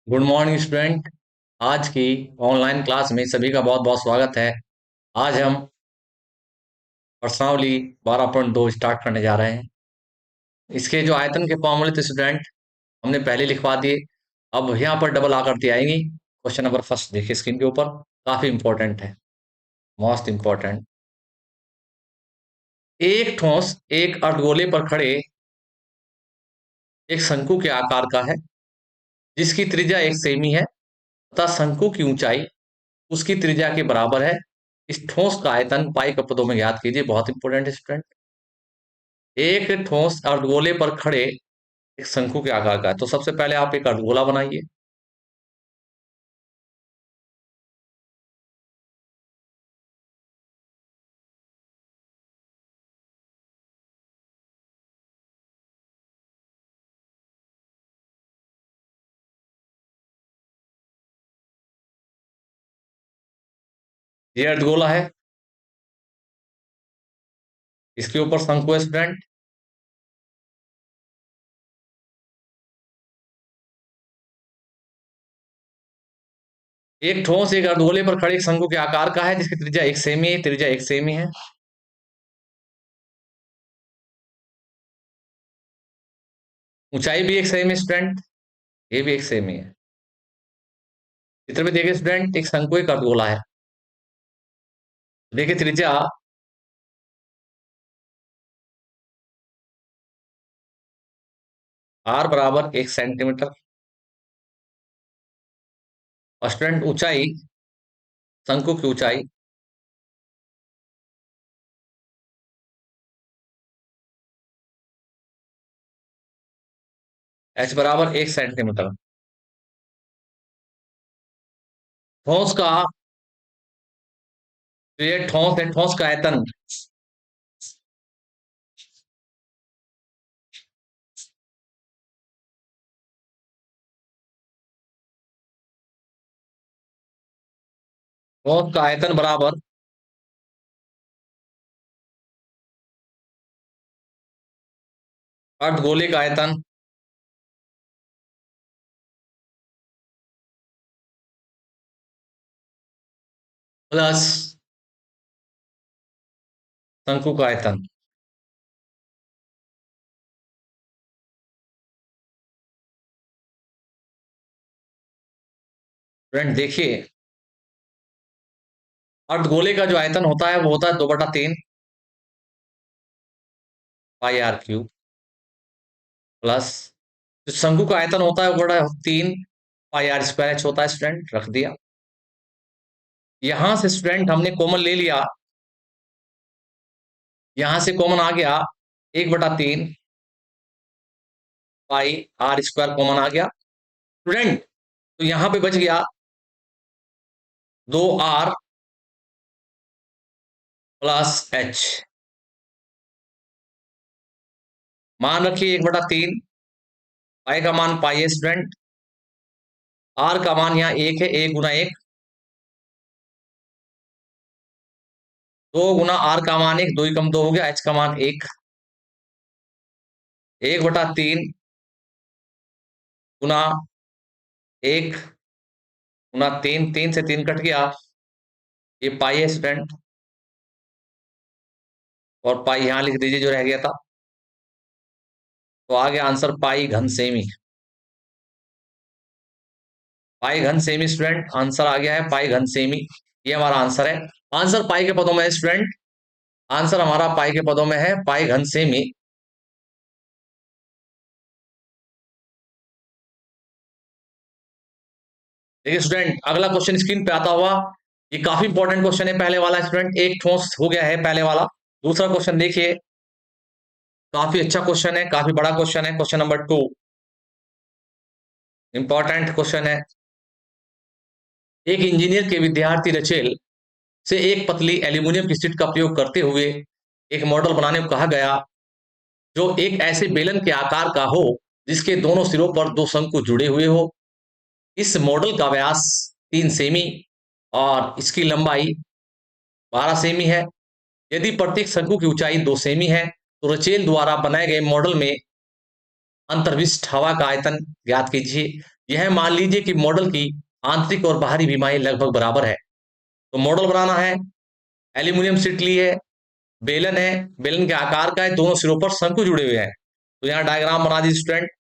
Good morning student. आज की online class में सभी का बहुत बहुत स्वागत है। आज हम प्रश्नावली 12.2 स्टार्ट करने जा रहे हैं। इसके जो आयतन के फॉर्मूले थे स्टूडेंट, हमने पहले लिखवा दिए। अब यहाँ पर डबल आकृति आएंगी। क्वेश्चन नंबर फर्स्ट देखिए स्क्रीन के ऊपर, काफी इंपॉर्टेंट है, मोस्ट इंपॉर्टेंट। एक ठोस एक अर्धगोले पर खड़े एक शंकु के आकार का है, जिसकी त्रिज्या 1 सेमी है तथा शंकु की ऊंचाई उसकी त्रिज्या के बराबर है। इस ठोस का आयतन पाई के पदों में ज्ञात कीजिए। बहुत इंपॉर्टेंट है स्टूडेंट। एक ठोस अर्धगोले पर खड़े एक शंकु के आकार का है, तो सबसे पहले आप एक अर्धगोला बनाइए। ये अर्धगोला है, इसके ऊपर शंकु है स्टूडेंट। एक ठोस एक अर्धगोले पर खड़े एक शंकु के आकार का है, जिसकी त्रिज्या 1 सेमी है। त्रिज्या 1 सेमी है। ऊंचाई भी 1 सेमी स्टूडेंट, ये भी 1 सेमी है। चित्र में देखिए स्टूडेंट, एक शंकु एक अर्धगोला है। देखिए त्रिज्या r बराबर 1 सेंटीमीटर। और स्टूडेंट ऊंचाई, शंकु की ऊंचाई h बराबर 1 सेंटीमीटर। ठोस का, तो ये ठोस है, ठोस का आयतन ठोस का आयतन बराबर अर्धगोले का आयतन प्लस शंकु का आयतन। फ्रेंड देखिए, अर्धगोले का जो आयतन होता है वो होता है 2/3 पाई आर क्यूब, प्लस जो शंकु का आयतन होता है वो बड़ा 3 पाई r² h होता है। स्टूडेंट रख दिया। यहां से स्टूडेंट हमने कॉमन ले लिया, यहां से कॉमन आ गया 1/3 पाई r² कॉमन आ गया स्टूडेंट। तो यहां पे बच गया 2r प्लस h। मान रखिए 1/3, पाई का मान पाई है स्टूडेंट, r का मान यहाँ 1 है, 1 × 1, 2 × r का मान 1, 2 ही कम 2 हो गया, h का मान 1। 1/3 गुना 1 × 3, 3 से 3 कट गया, ये पाई है स्टूडेंट। और पाई यहां लिख दीजिए जो रह गया था। तो आ गया आंसर पाई घन सेमी। पाई घन सेमी स्टूडेंट, आंसर आ गया है पाई घन सेमी। ये हमारा आंसर है। आंसर पाई के पदों में है स्टूडेंट, आंसर हमारा पाई के पदों में है, पाई घन सेमी। देखिए स्टूडेंट, अगला क्वेश्चन स्क्रीन पे आता हुआ, ये काफी इंपॉर्टेंट क्वेश्चन है पहले वाला स्टूडेंट। एक ठोस हो गया है पहले वाला। दूसरा क्वेश्चन देखिए, काफी अच्छा क्वेश्चन है, काफी बड़ा क्वेश्चन है। क्वेश्चन नंबर 2 इंपॉर्टेंट क्वेश्चन है। एक इंजीनियर के विद्यार्थी रचेल से एक पतली एल्यूमिनियम की शीट का प्रयोग करते हुए एक मॉडल बनाने को कहा गया, जो एक ऐसे बेलन के आकार का हो जिसके दोनों सिरों पर दो शंकु जुड़े हुए हो। इस मॉडल का व्यास 3 सेमी और इसकी लंबाई 12 सेमी है। यदि प्रत्येक शंकु की ऊंचाई 2 सेमी है, तो रचेल द्वारा बनाए गए मॉडल में अंतर्विष्ट हवा का आयतन ज्ञात कीजिए। यह मान लीजिए कि मॉडल की आंतरिक और बाहरी विमाएं लगभग बराबर है। तो मॉडल बनाना है, एल्यूमिनियम शीट ली है, बेलन है, बेलन के आकार का है, दोनों सिरों पर शंकु जुड़े हुए हैं। तो यहाँ डायग्राम बना दीजिए स्टूडेंट,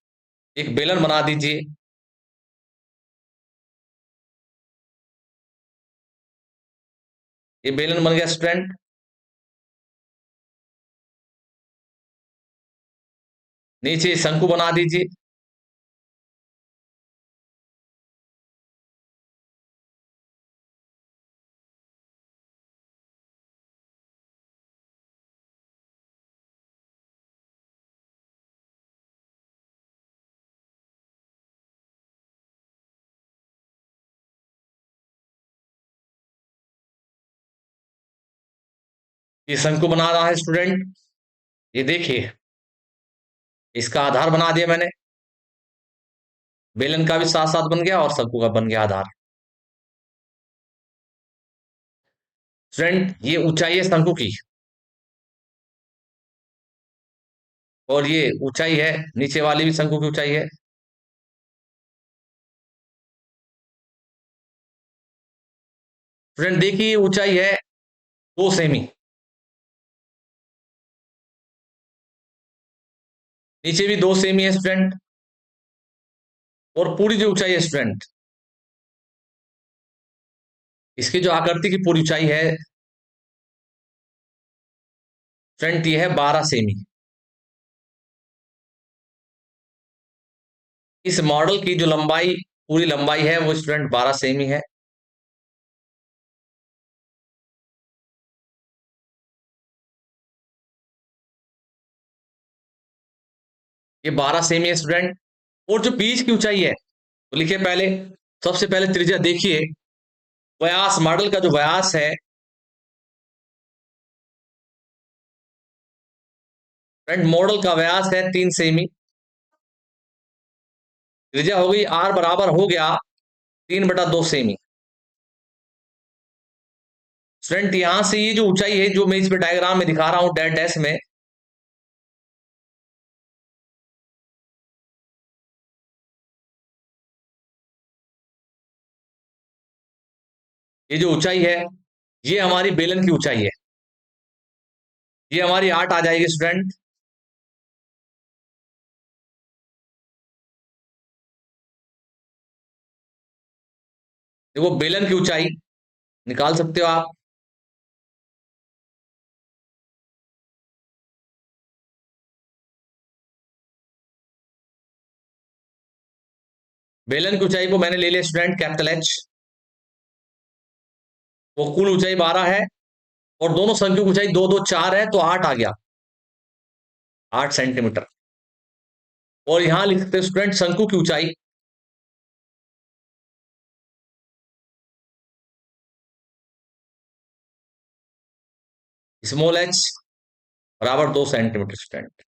एक बेलन बना दीजिए। ये बेलन बन गया स्टूडेंट। नीचे शंकु बना दीजिए। ये शंकु बना रहा है स्टूडेंट, ये देखिए, इसका आधार बना दिया मैंने। बेलन का भी साथ साथ बन गया और शंकु का बन गया आधार। स्टूडेंट ये ऊंचाई है शंकु की, और ये ऊंचाई है, नीचे वाली भी शंकु की ऊंचाई है। स्टूडेंट देखिए ये ऊंचाई है 2 सेमी, नीचे भी 2 सेमी है स्टूडेंट, और पूरी जो ऊंचाई है स्टूडेंट, इसकी जो आकृति की पूरी ऊंचाई है स्टूडेंट, ये है 12 सेमी। इस मॉडल की जो लंबाई, पूरी लंबाई है वो स्टूडेंट 12 सेमी है। ये 12 सेमी है स्टूडेंट। और जो बीच की ऊंचाई है तो लिखिए पहले, सबसे पहले त्रिज्या देखिए, व्यास, मॉडल का जो व्यास है फ्रेंड, मॉडल का व्यास है 3 सेमी। त्रिज्या हो गई आर बराबर हो गया 3/2 सेमी। स्टूडेंट यहां से ये जो ऊंचाई है जो मैं इस पे डायग्राम में दिखा रहा हूं डैश डैश में, ये जो ऊंचाई है ये हमारी बेलन की ऊंचाई है। ये हमारी 8 आ जाएगी स्टूडेंट। देखो बेलन की ऊंचाई निकाल सकते हो आप। बेलन की ऊंचाई को मैंने ले लिया स्टूडेंट कैपिटल एच। वो कुल ऊंचाई 12 है, और दोनों संख्या की ऊंचाई 2 2 4 है, तो 8 आ गया, 8 सेंटीमीटर। और यहां लिख सकते हैं स्टूडेंट शंकु की ऊंचाई, स्मॉल एच बराबर 2 सेंटीमीटर स्टूडेंट।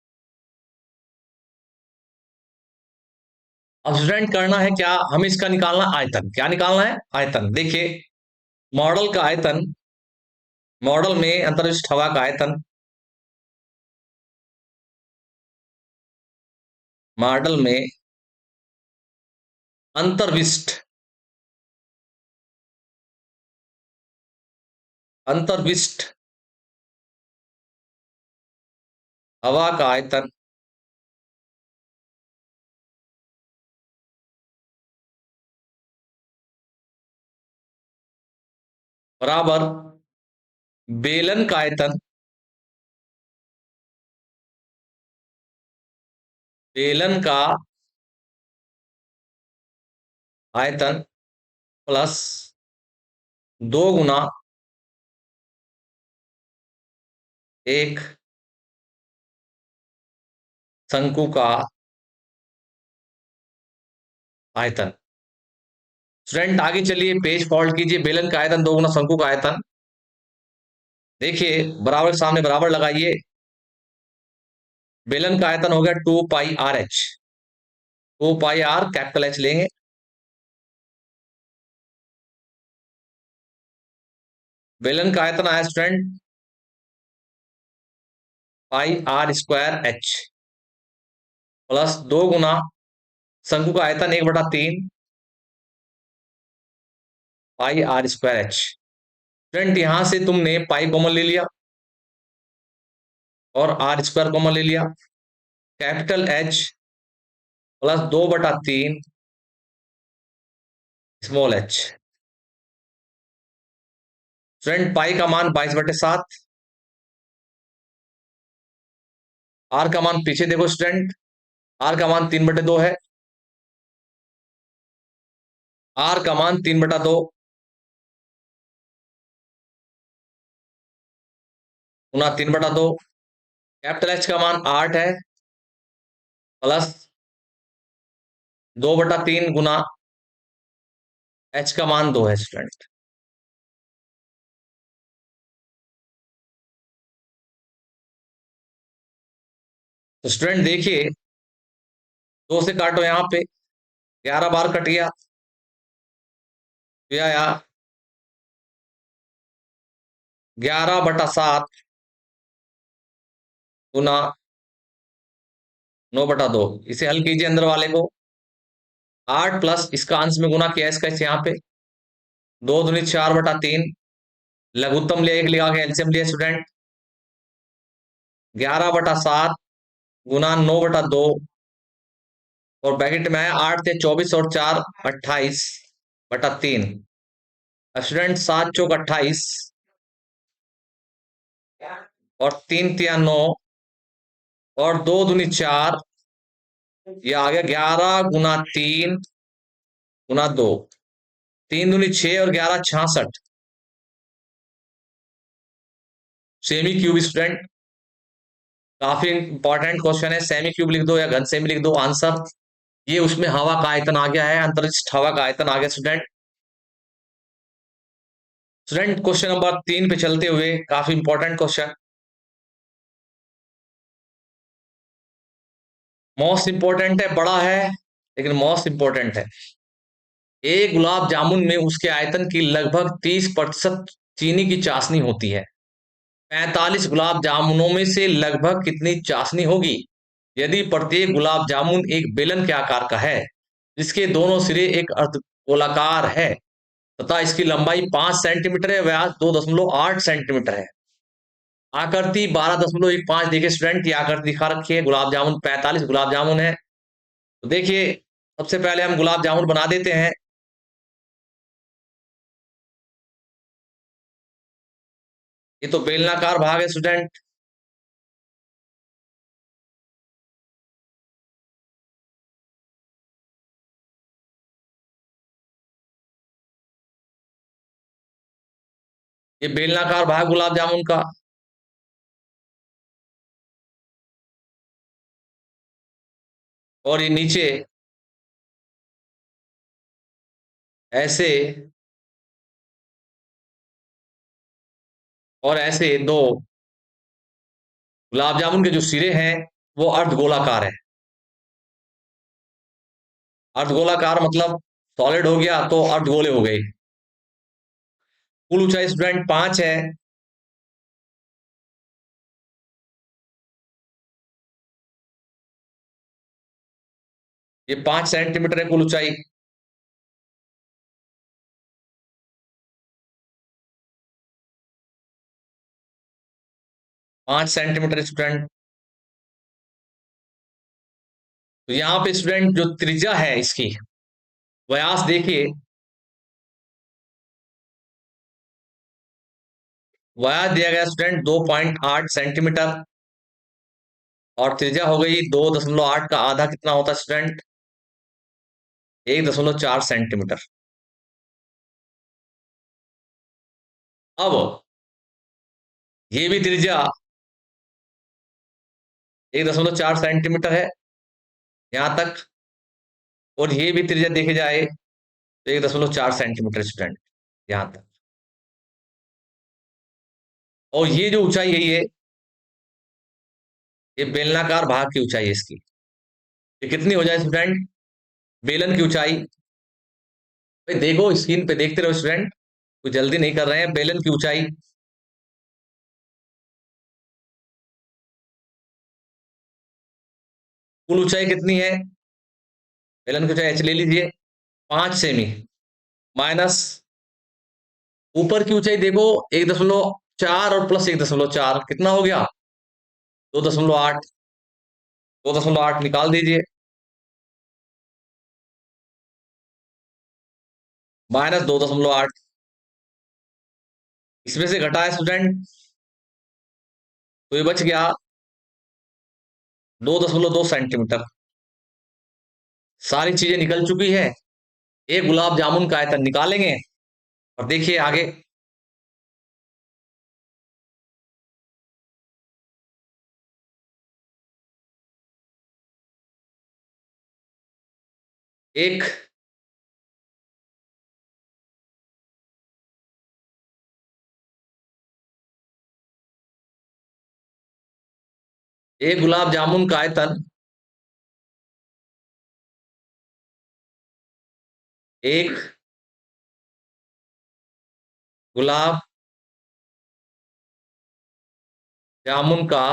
अब स्टूडेंट करना है क्या, हमें इसका निकालना आयतन। क्या निकालना है, आयतन। देखिए मॉडल का आयतन, मॉडल में अंतरिक्ष हवा का आयतन, मॉडल में अंतर्विष्ट, अंतर्विष्ट हवा का आयतन बराबर बेलन का आयतन, बेलन का आयतन प्लस 2 गुना एक शंकु का आयतन। स्टूडेंट आगे चलिए, पेज फॉल्ट कीजिए, बेलन का आयतन 2 गुना शंकु का आयतन। देखिए बराबर सामने बराबर लगाइए, बेलन का आयतन हो गया 2 पाई r h। 2 पाई r कैपिटल H लेंगे, बेलन का आयतन आया स्टूडेंट पाई r स्क्वायर h प्लस 2 गुना शंकु का आयतन 1/3 pi r square H. Student यहां से तुमने पाई कॉमन ले लिया और आर स्क्वायर कॉमन ले लिया। Capital H plus 2/3 small H. Student pi का मान 22/7। आर का मान पीछे देखो स्टूडेंट, आर का मान 3/2 है। आर का मान 3/2 गुना 3/2। कैपिटल एच का मान 8 है प्लस 2/3 गुना एच का मान 2 है स्टूडेंट। तो स्टूडेंट देखिए, 2 से काटो यहां पे, 11 बार कट गया, तो आया 11/7 गुना 9/2। इसे हल कीजिए अंदर वाले को। 8 प्लस इसका अंश में गुना किया इसका यहाँ पे, 2 दूनी 4/3। लघुत्तम लिया, एक लिया के एलसीएम लिया स्टूडेंट। 11/7 गुना 9/2 और ब्रैकेट में है 8 से 24 और 4 28/3। स्टूडेंट 7 चौक 28 और 3 तिया 9 और 2 दूनी 4। ये आ गया 11 गुना 3 गुना 2। 3 दूनी 6 और 11 66। सेमी क्यूब स्टूडेंट, काफी इंपॉर्टेंट क्वेश्चन है। सेमी क्यूब लिख दो या घन सेमी लिख दो आंसर। ये उसमें हवा का आयतन आ गया है, अंतरिक्ष हवा का आयतन आ गया स्टूडेंट। स्टूडेंट क्वेश्चन नंबर 3 पे चलते हुए, काफी इंपॉर्टेंट क्वेश्चन, मोस्ट इंपॉर्टेंट है, बड़ा है लेकिन मोस्ट इंपॉर्टेंट है। एक गुलाब जामुन में उसके आयतन की लगभग 30% चीनी की चाशनी होती है। 45 गुलाब जामुनों में से लगभग कितनी चाशनी होगी यदि प्रत्येक गुलाब जामुन एक बेलन के आकार का है, जिसके दोनों सिरे एक अर्धगोलाकार है तथा इसकी लंबाई 5 सेंटीमीटर है, व्यास 2.8 सेंटीमीटर है। आकृति 12.15 देखिए स्टूडेंट, ये आकृति दिखा रखी है। गुलाब जामुन 45 गुलाब जामुन है। तो देखिए, सबसे पहले हम गुलाब जामुन बना देते हैं। ये तो बेलनाकार भाग है स्टूडेंट। ये बेलनाकार भाग गुलाब जामुन का। और ये नीचे ऐसे और ऐसे दो गुलाब जामुन के जो सिरे हैं वो अर्धगोलाकार है। अर्धगोलाकार मतलब सॉलिड हो गया तो अर्धगोले हो गए। कुल ऊंचाई स्टूडेंट 5 है। ये 5 सेंटीमीटर है कुल ऊंचाई। 5 सेंटीमीटर स्टूडेंट। तो यहाँ पे स्टूडेंट जो त्रिज्या है इसकी, व्यास देखिए, व्यास दिया गया स्टूडेंट 2.8 सेंटीमीटर और त्रिज्या हो गई 2.8 का आधा कितना होता है स्टूडेंट? 1.4 सेंटीमीटर। अब ये भी त्रिज्या 1.4 सेंटीमीटर है यहां तक, और ये भी त्रिज्या देखे जाए तो 1.4 सेंटीमीटर स्टूडेंट यहां तक। और ये जो ऊंचाई है ये बेलनाकार भाग की ऊंचाई है इसकी। ये कितनी हो जाए स्टूडेंट? बेलन की ऊंचाई, भाई देखो स्क्रीन पे देखते रहो स्टूडेंट, कोई जल्दी नहीं कर रहे हैं। बेलन की ऊंचाई कुल ऊंचाई कितनी है? बेलन की ऊंचाई h ले लीजिए 5 सेमी, माइनस ऊपर की ऊंचाई देखो 1.4 और प्लस 1.4 कितना हो गया? 2.8। 2.8 निकाल दीजिए, -2.8। इसमें से घटा है स्टूडेंट, तो ये बच गया 2.2 सेंटीमीटर। सारी चीजें निकल चुकी है। एक गुलाब जामुन का आयतन निकालेंगे और देखिए आगे। एक एक गुलाब जामुन का आयतन, एक गुलाब जामुन का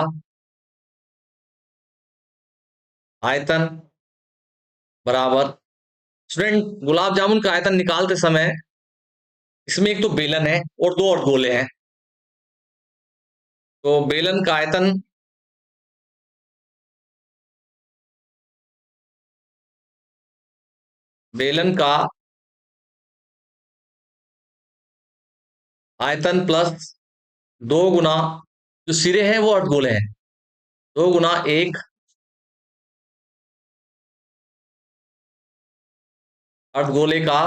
आयतन बराबर। स्टूडेंट, गुलाब जामुन का आयतन निकालते समय इसमें एक तो बेलन है और दो और गोले हैं। तो बेलन का आयतन बेलन का आयतन प्लस 2 गुना जो सिरे हैं वो अर्धगोले हैं, 2 गुना एक अर्धगोले का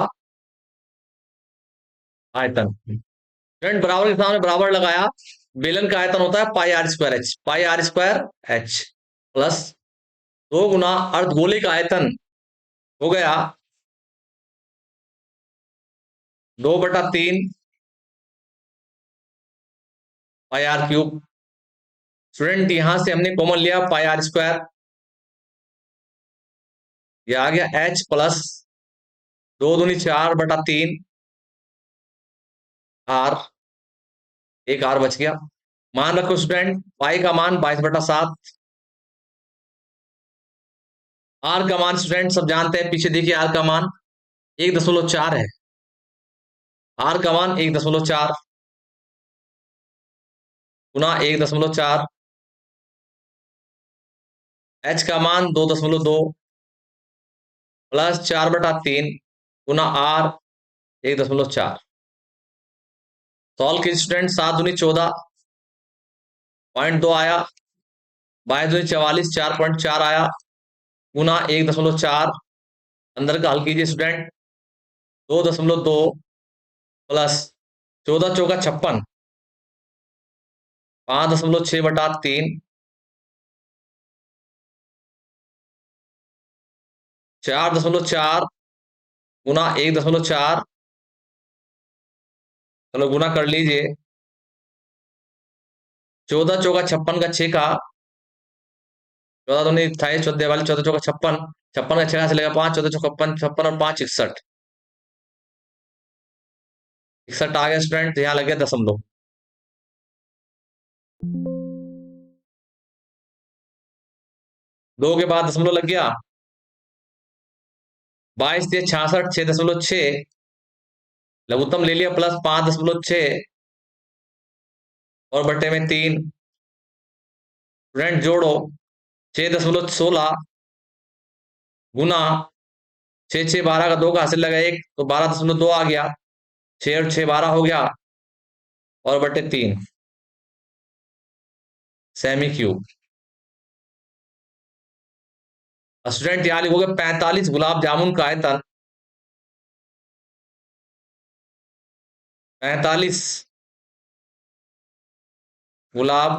आयतन। फ्रेंड, बराबर के सामने बराबर लगाया। बेलन का आयतन होता है πr²h, πr²h प्लस 2 गुना अर्धगोले का आयतन हो गया 2/3 πr³। स्टूडेंट, यहां से हमने कॉमन लिया πr², ये आ गया h प्लस 2×4/3 r, एक r बच गया। मान रखो स्टूडेंट, पाई का मान 22/7, आर का मान स्टूडेंट सब जानते हैं, पीछे देखिए आर का मान 1.4 है। आर का मान 1.4 गुना 1.4, एच का मान 2.2 प्लस 4/3 गुना आर 1.4। सॉल्व की स्टूडेंट, 7×2 = 14, 0.2 आया, 22×4 = 4.4 आया, गुना 1.4, अंदर का हल कीजिए स्टूडेंट, 2.2 प्लस 14×4 = 56, 5.6/3, 4.4 गुना 1.4, चलो गुना कर लीजिए, 14×4 = 56 का 6 का 14×2 = 28, 14 वाली 14×4 = 56, 56 का 6 चलेगा 5, 14×4 = 56, 56 और 5 = 61, 61 आ गया स्टूडेंट। तो यहाँ लग गया दशमलव। दो के बाद दशमलव लग गया, 22×6 = 66, 6.6 लघुत्तम ले लिया, प्लस 5.6 और बटे में 3, स्टूडेंट जोड़ो 6.16 गुना 6 6 12 का 2 का हासिल लगा 1, तो 12.2 आ गया, 6 और 6 12 हो गया, और बटे 3 सेमी क्यूब। स्टूडेंट यहां लिखोगे 45 गुलाब जामुन का आयतन, 45 गुलाब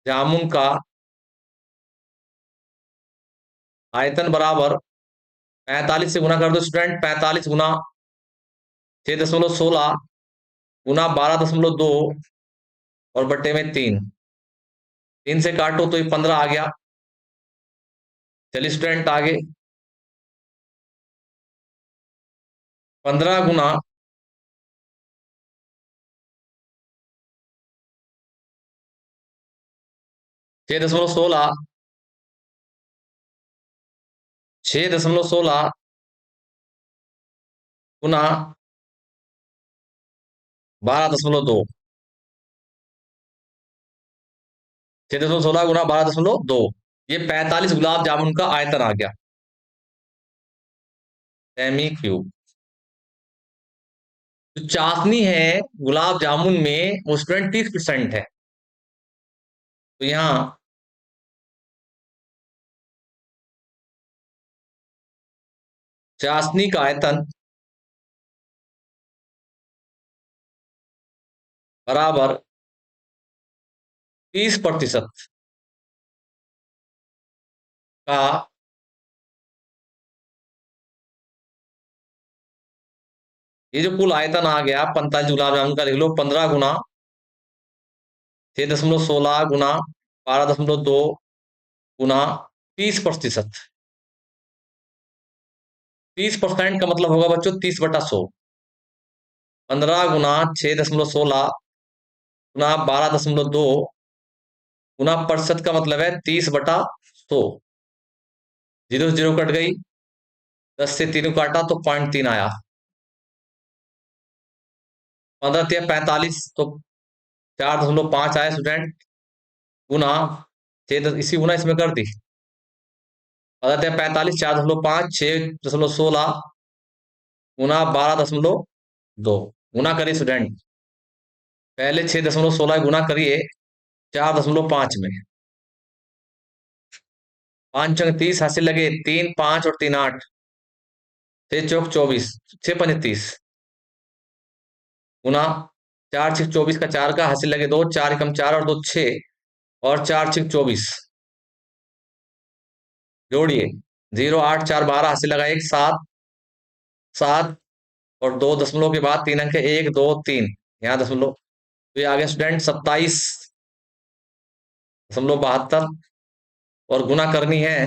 जामुन का आयतन बराबर 45 से गुना कर दो स्टूडेंट, 45 गुना 6.16 गुना 12.2 और बटे में 3, 3 से काटो तो ये 15 आ गया। चलिए स्टूडेंट आगे, 15 गुना छह दशमलव 16 6.16 गुना 12.2। 6.16 गुना 12.2, ये 45 गुलाब जामुन का आयतन आ गया, सेमी क्यूब। जो चाशनी है गुलाब जामुन में वो स्टूडेंट 30% है, तो यहां चाशनी का आयतन बराबर 30% का ये जो कुल आयतन आ गया 45 गुलाब जामुन का, लिख लो 15 गुना 6.16 गुना 12.2 गुना 30%। 30% का मतलब होगा बच्चों 30/100। 15 गुना 6.16 गुना 12.2 गुना प्रतिशत का मतलब है 30/100। जीरो से जीरो कट गई, 10 से 3 काटा तो 0.3 आया। 15 तिया 45 तो 4.5 आया स्टूडेंट, गुना 6, इसी गुना इसमें कर दी। 15 तिया 45, 4.5, 6.16 गुना 12.2 गुना करिए स्टूडेंट। पहले 6.16 गुना करिए 4.5 में, 5 अंक 30, हासिल लगे 3, 5 और 3 8, 6 चौक 24, 6 पंजे 30 गुना 4 6 24 का 4 का, हासिल लगे 2, 4 एकम 4 और 2 6 और 4 6 24, जोड़िए 0 8 4 12, हासिल लगा 1 7 7 और 2 दशमलव के बाद 3 अंक है 1 2 3, यहाँ दशमलव, तो ये आ गया स्टूडेंट 27.72 और गुना करनी है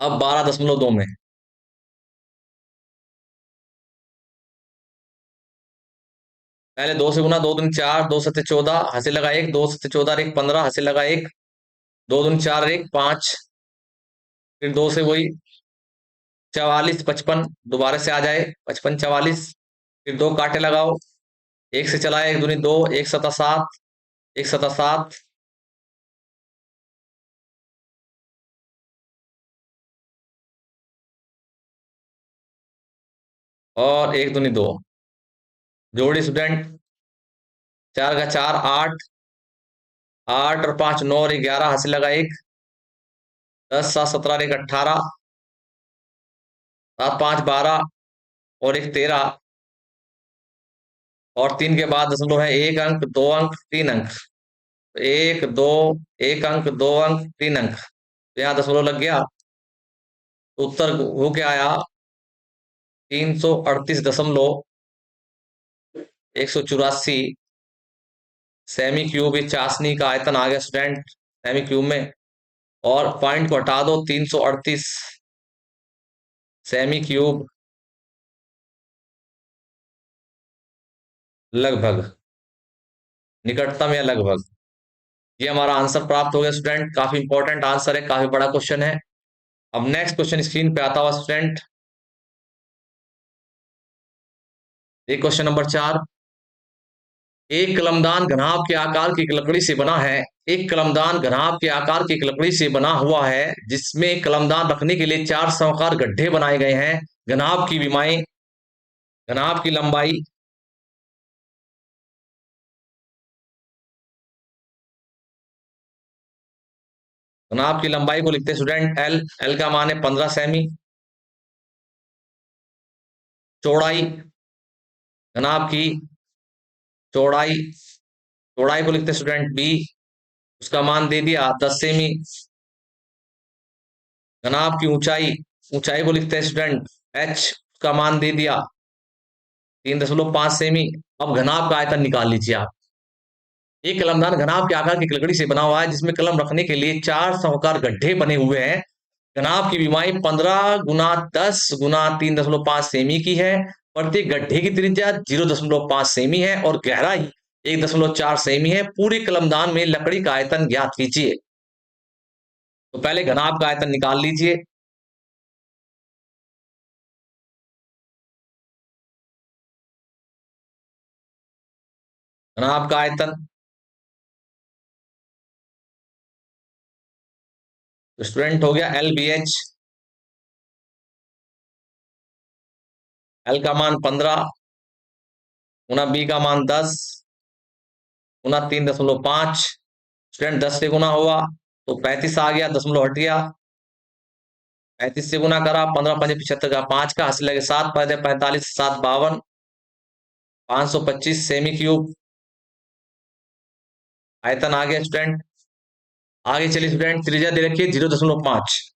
अब 12.2 में। पहले 2 से गुना, 2 दूनी 4, 2 सत्ते 14, हासिल लगा 1, 2 सत्ते 14 1 15, हासिल लगा 1, 2 दूनी 4 1 5, फिर 2 से वही 44 55, दोबारा से आ जाए 55 44, फिर 2 काटे लगाओ, 1 से चलाए 1 दूनी 2, 1 सत्ता 7, 1 सत्ता 7, और 1 दूनी 2, जोड़ी स्टूडेंट 4 का 4 8, 8 और 5 9 और 11, हासिल लगा 1, 10 7 17 और 1 18, 7 5 12 और 1 13, और 3 के बाद दशमलव है 1 अंक 2 अंक 3 अंक, 1 2 1 अंक 2 अंक 3 अंक, तो यहाँ दशमलव लग गया, तो उत्तर हो क्या आया 338.184 सेमी क्यूब। ये चाशनी का आयतन आ गया स्टूडेंट सेमी क्यूब में, और पॉइंट को हटा दो, 338 सेमी क्यूब लगभग, निकटतम या लगभग, ये हमारा आंसर प्राप्त हो गया स्टूडेंट। काफी इंपॉर्टेंट आंसर है, काफी बड़ा क्वेश्चन है। अब नेक्स्ट क्वेश्चन स्क्रीन पे आता हुआ स्टूडेंट, एक क्वेश्चन नंबर 4, एक कलमदान घनाभ के आकार की एक लकड़ी से बना है। एक कलमदान घनाभ के आकार की एक लकड़ी से बना हुआ है, जिसमें कलमदान रखने के लिए 4 सवाकार गड्ढे बनाए गए हैं। घनाभ की विमाएं, घनाभ की लंबाई, घनाभ की लंबाई को लिखते हैं स्टूडेंट एल, एल का मान है 15 सेमी। चौड़ाई, घनाभ की चौड़ाई, चौड़ाई को लिखते हैं स्टूडेंट बी, उसका मान दे दिया 10 सेमी। घनाभ की ऊंचाई, ऊंचाई को लिखते हैं स्टूडेंट एच, उसका मान दे दिया 3.5 सेमी। अब घनाभ का आयतन निकाल लीजिए आप। एक कलमदान घनाभ के आकार की लकड़ी से बना हुआ है, जिसमें कलम रखने के लिए 4 सवाकार गड्ढे बने हुए हैं। घनाभ की विमाई 15 गुना 10 गुना 3.5 सेमी की है। प्रत्येक गड्ढे की त्रिज्या 0.5 सेमी है और गहराई 1.4 सेमी है। पूरे कलमदान में लकड़ी का आयतन ज्ञात कीजिए। तो पहले घनाभ का आयतन निकाल लीजिए। घनाभ का आयतन, स्टूडेंट हो गया एल बी एच। एल का मान 15 गुना बी का मान 10 गुना 3.5। स्टूडेंट 10 से गुना हुआ तो 35 आ गया, दशमलव हट गया। 35 से गुना करा, 15×5 = 75 का 5 का हासिल लगे 7×5 = 45, 7 52, 525 सेमी क्यूब आयतन आ गया स्टूडेंट। आगे चलिए स्टूडेंट, त्रिज्या दे रखिए 0.5।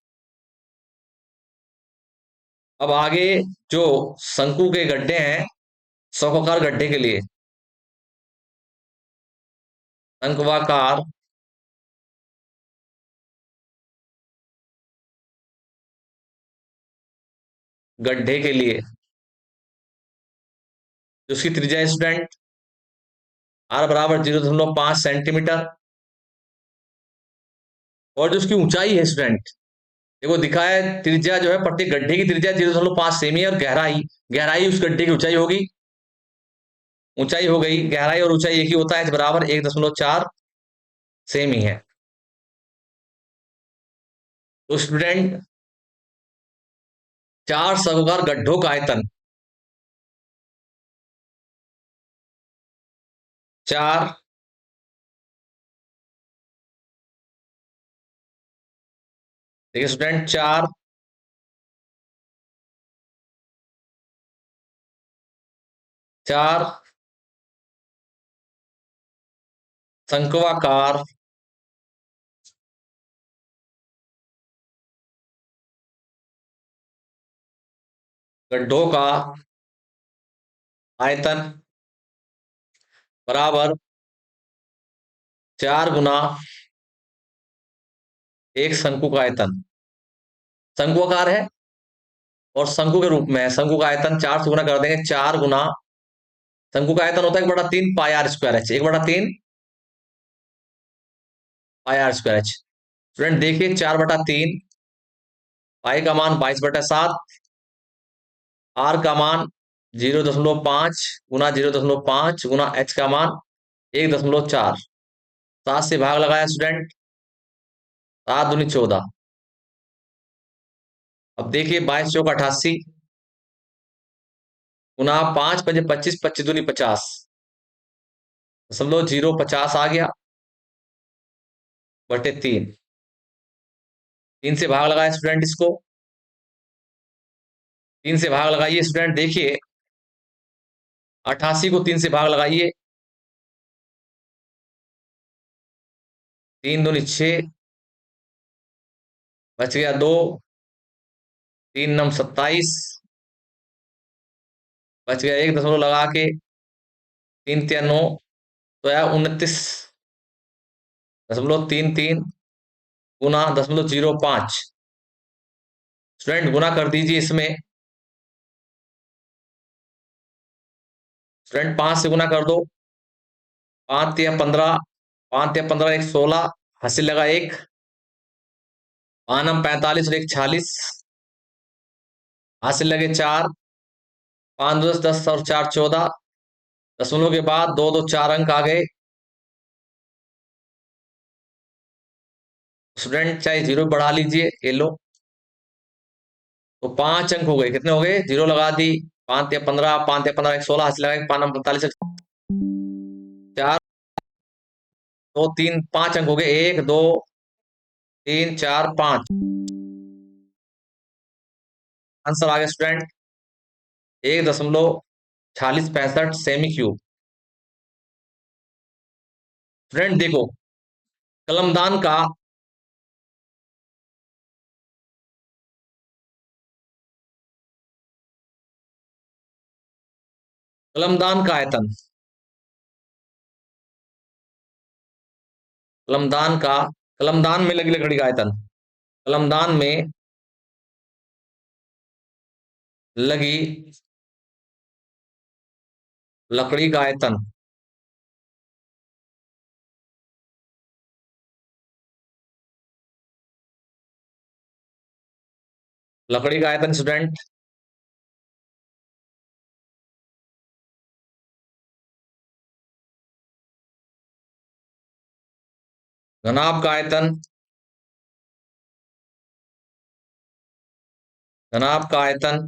अब आगे जो शंकु के गड्ढे हैं, शंक्वाकार गड्ढे के लिए शंक्वाकार गड्ढे के लिए उसकी त्रिज्या स्टूडेंट आर बराबर 0.5 सेंटीमीटर, और जो उसकी ऊंचाई है स्टूडेंट, देखो दिखा है त्रिज्या जो है प्रत्येक गड्ढे की त्रिज्या 0.5 सेमी है, और गहराई गहराई उस गड्ढे की ऊंचाई होगी। ऊंचाई हो गई, गहराई और ऊंचाई एक ही होता है, बराबर 1.4 सेमी है। तो स्टूडेंट चार शंक्वाकार गड्ढों का आयतन, चार देखिए स्टूडेंट, चार शंक्वाकार गड्ढों का आयतन बराबर 4 गुना एक शंकु का आयतन। शंक्वाकार है और शंकु के रूप में है, शंकु का आयतन 4 से गुना कर देंगे, 4 गुना शंकु का आयतन होता है 1/3 pi r square H, 1/3 pi r square H. Student देखिए 4/3 पाई का मान 22/7, आर का मान 0.5 गुना 0.5 गुना एच का मान 1.4। 7 से भाग लगाया स्टूडेंट, 7×2 = 14। अब देखिए 22×4 = 88 गुना 5×5 = 25, 25×2 = 50, 0.50 आ गया बटे 3। 3 से भाग लगाया स्टूडेंट इसको, 3 से भाग लगाइए स्टूडेंट, देखिए 88 को 3 से भाग लगाइए, 3×2 = 6, बच गया 2, 3×9 = 27, बच गया 1 दशमलव लगा के, 3×3 = 9, तो यार 29.33 गुना 0.05। स्टूडेंट गुना कर दीजिए इसमें, स्टूडेंट 5 से गुना कर दो, 5×3 = 15, 5×3 = 15, 1 16, हासिल लगा 1, 5×9 = 45 और 1 46, हासिल लगे 4, 5×2 = 10 और 4 14, दशमलव के बाद 2 2 4 अंक आ गए स्टूडेंट, चाहे जीरो बढ़ा लीजिए, ये लो, तो 5 अंक हो गए, कितने हो गए, जीरो लगा दी, 5×3 = 15, 5×3 = 15, 1 16, हासिल लगा 5×9 = 45, 4 2 3 5 अंक हो गए, 1 2 3 4 5। आंसर आ गया स्टूडेंट 1.4665 सेमी क्यूब। स्टूडेंट देखो, कलमदान का कलमदान का आयतन, कलमदान का कलमदान में लगी लकड़ी का आयतन, कलमदान में लगी लकड़ी का आयतन, लकड़ी का आयतन स्टूडेंट घनाभ का आयतन, घनाभ का आयतन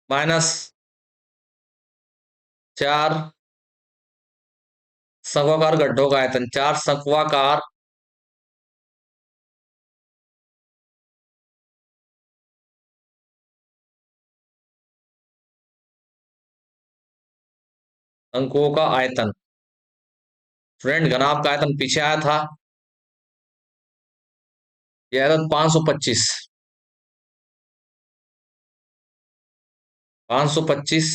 -4 शंक्वाकार गड्ढों का आयतन, 4 शंक्वाकार अंकों का आयतन। स्टूडेंट घनाभ का आयतन पीछे आया था, यह आयतन 525, 525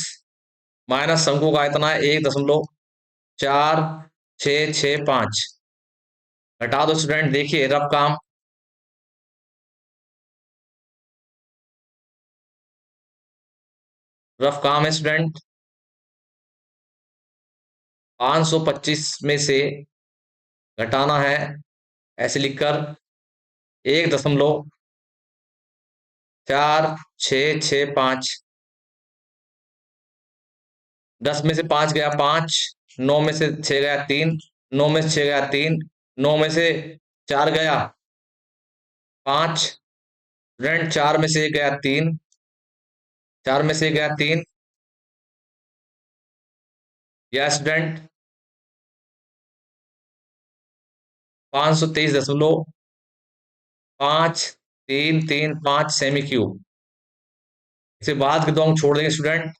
माइनस शंकु का आयतन है 1.4665। घटा दो स्टूडेंट, देखिए रफ काम, रफ काम है स्टूडेंट। 525 में से घटाना है, ऐसे लिखकर 1.4665। 10 में से 5 गया 5, 9 में से 6 गया 3, 9 में से 6 गया 3, 9 में से 4 गया 5, स्टूडेंट 4 में से 1 गया 3, 4 में से 1 गया 3, यह स्टूडेंट 523.5335 सेमी क्यूब। इसे बाद के दो अंक छोड़ देंगे स्टूडेंट,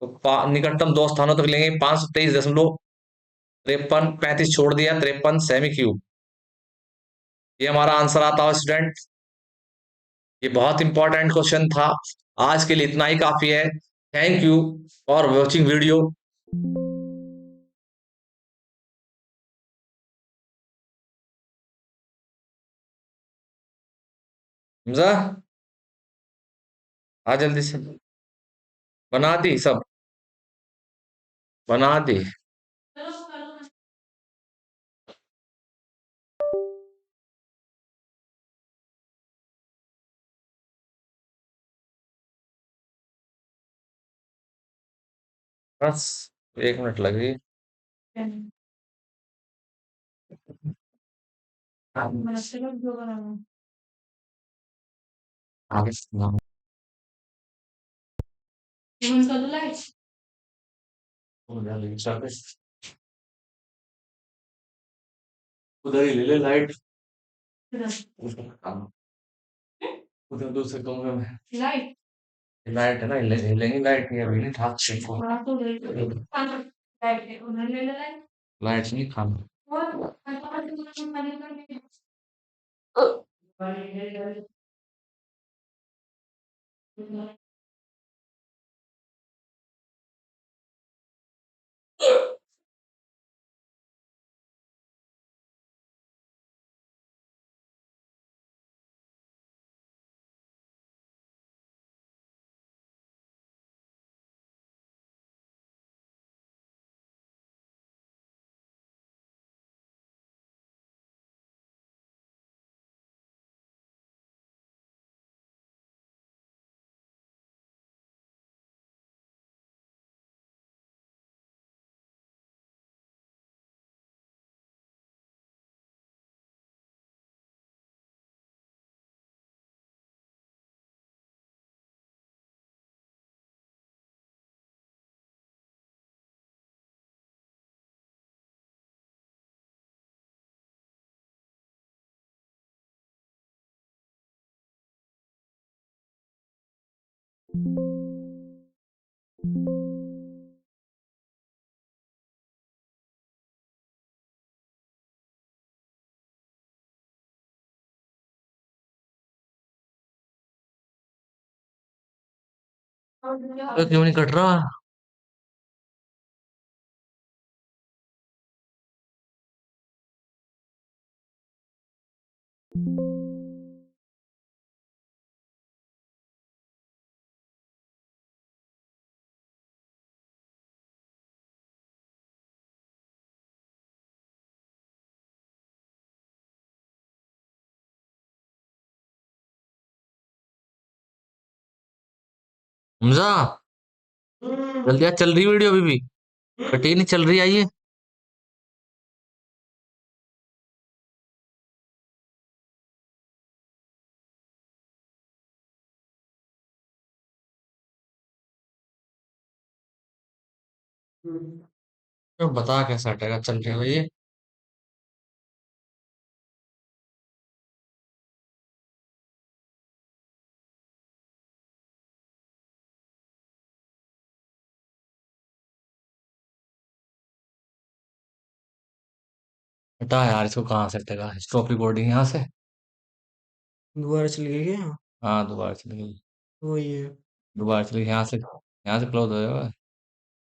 तो निकटतम दो स्थानों तक लेंगे। 523.53 छोड़ दिया, 53 सेमी क्यूब, ये हमारा आंसर आता है स्टूडेंट। ये बहुत इंपॉर्टेंट क्वेश्चन था। आज के लिए इतना ही काफी है। Thank you for watching video. समझा? आ जल्दी से, बना दी सब, बना दी। बस 1 मिनट लगी। आगे सुनाओ। उधर ही ले ले लाइट, उधर दूसरे कमरे में लाइट है ना, लेंगे लाइट नहीं, अभी नहीं था। लाइट नहीं खाना। क्यों नहीं कट रहा? समझा? जल्दी आज चल रही वीडियो अभी भी, कटी नहीं, चल रही, आइए। तो बता कैसे हटेगा, चल रही है भाई। हटा यार, इसको कहाँ से हटेगा, स्टॉप रिकॉर्डिंग यहाँ से। दोबारा चल गया क्या? हाँ दोबारा चल गई। वही है। दोबारा चल गई, यहाँ से क्लोज हो जाएगा।